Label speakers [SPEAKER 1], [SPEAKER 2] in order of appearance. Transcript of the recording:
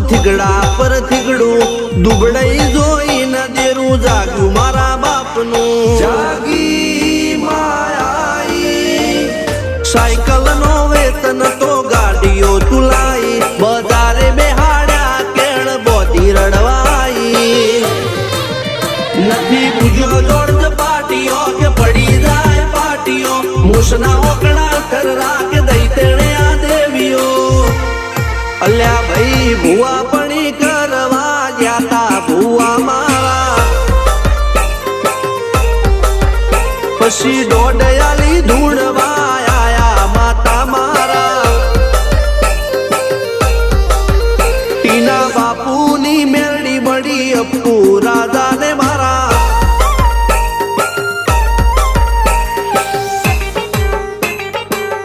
[SPEAKER 1] થીગડા પર થીગડું દુબળાઈ જોઈને દેરું જાગ્યું મારા બાપનું જાગી માયાઈ સાયકલ નો વેતન તો ગાડીઓ તુલાઈ બજારે બેહાડ્યા કેળ બોધી રડવાઈ નથી પૂજ્યો જોડ પાટીઓ કે પડી જાય પાટીઓ મૂસના ઓકડા કર રાખ દઈ તેણે આ દેવીઓ અલ્યા ભાઈ ભુવા પણી કરવા જાતા ભુવા મારા પછી